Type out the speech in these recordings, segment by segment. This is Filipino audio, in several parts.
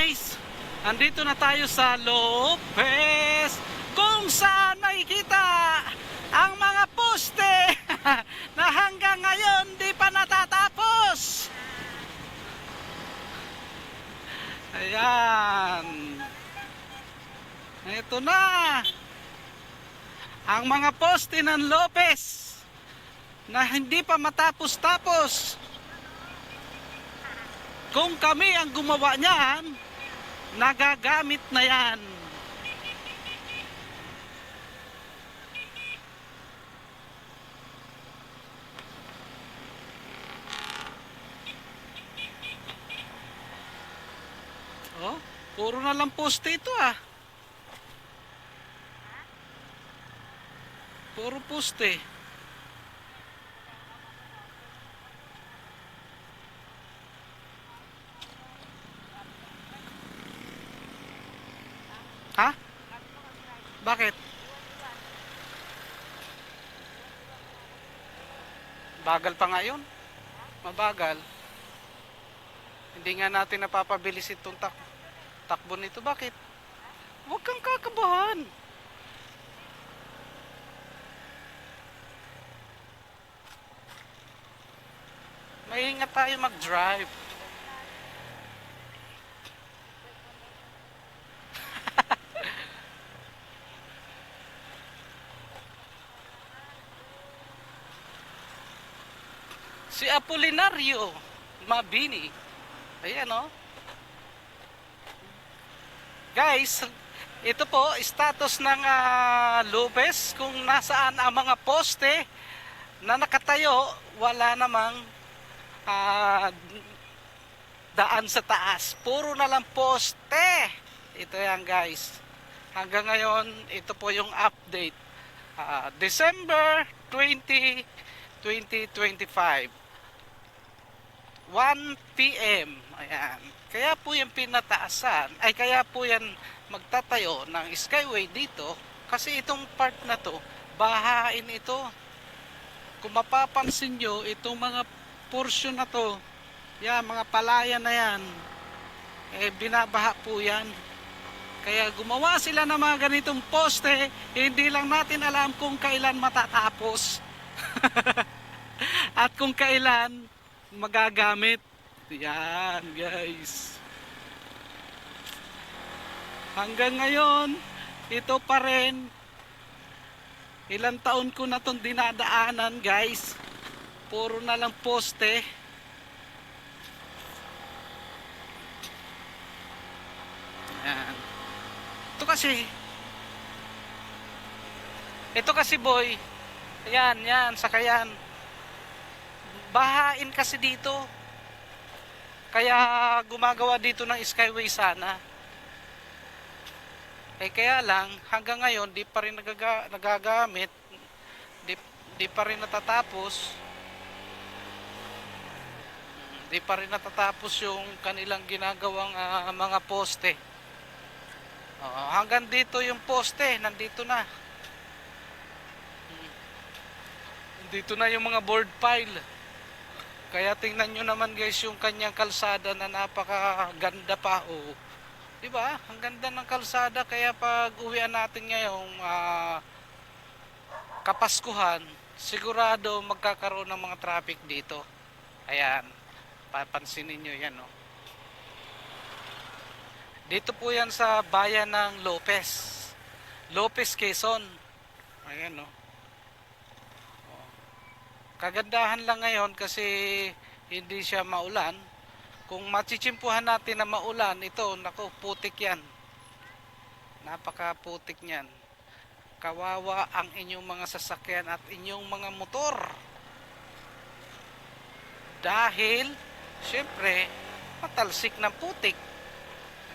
guys, andito na tayo sa Lopez, kung saan makikita ang mga poste na hanggang ngayon di pa natatapos. Ayan, ito na ang mga poste ng Lopez na hindi pa matapos-tapos. Kung kami ang gumawa niyan, nagagamit na yan. Oh, puro na lang poste ito ah. Puro poste. Ha? Bakit? Bagal pa nga yun. Mabagal. Hindi nga natin napapabilis itong takbo nito. Bakit? Huwag kang kakabahan. Maingat tayo mag-drive. Si Apolinario Mabini. Ayan o. Guys, ito po status ng Lopez, kung nasaan ang mga poste na nakatayo. Wala namang daan sa taas. Puro na lang poste. Ito yan guys. Hanggang ngayon, ito po yung update. December 20, 2025. 1 PM. Ayan. Kaya po yung pinataasan, ay kaya po yan magtatayo ng skyway dito, kasi itong part na to, bahain ito. Kung mapapansin nyo, itong mga portion na to, yan, mga palayan na yan, binabaha po yan. Kaya gumawa sila ng mga ganitong poste, hindi lang natin alam kung kailan matatapos. At kung kailan magagamit. Yan guys, hanggang ngayon ito pa rin. Ilang taon ko na itong dinadaanan guys, puro na lang poste. Yan. Ito kasi boy, yan saka yan, bahain kasi dito. Kaya gumagawa dito ng skyway sana. Kaya lang hanggang ngayon di pa rin nagagamit. Di pa rin natatapos. Di pa rin natatapos yung kanilang ginagawang mga poste. Hanggang dito yung poste, nandito na. Dito na yung mga board pile. Kaya tingnan nyo naman guys yung kanyang kalsada na napakaganda pa. Oh. Diba? Ang ganda ng kalsada. Kaya pag uwian natin ngayong Kapaskuhan, sigurado magkakaroon ng mga traffic dito. Ayan. Papansinin nyo yan. Oh. Dito po yan sa bayan ng Lopez, Quezon. Ayan oh. Kagandahan lang ngayon kasi hindi siya maulan. Kung machichimpuhan natin na maulan, ito, naku, putik yan. Napakaputik niyan. Kawawa ang inyong mga sasakyan at inyong mga motor. Dahil, syempre, matalsik ng putik.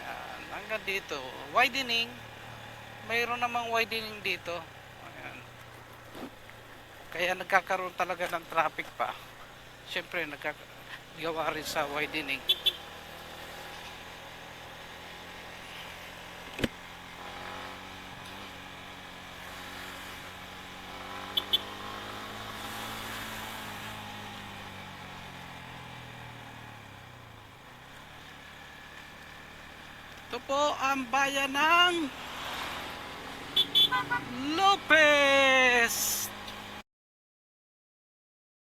Yan, hanggang dito. Widening, mayroon namang widening dito. Kaya nagkakaroon talaga ng traffic pa. Siyempre nagkagawa rin sa widening. Ito po ang bayan ng Lopez.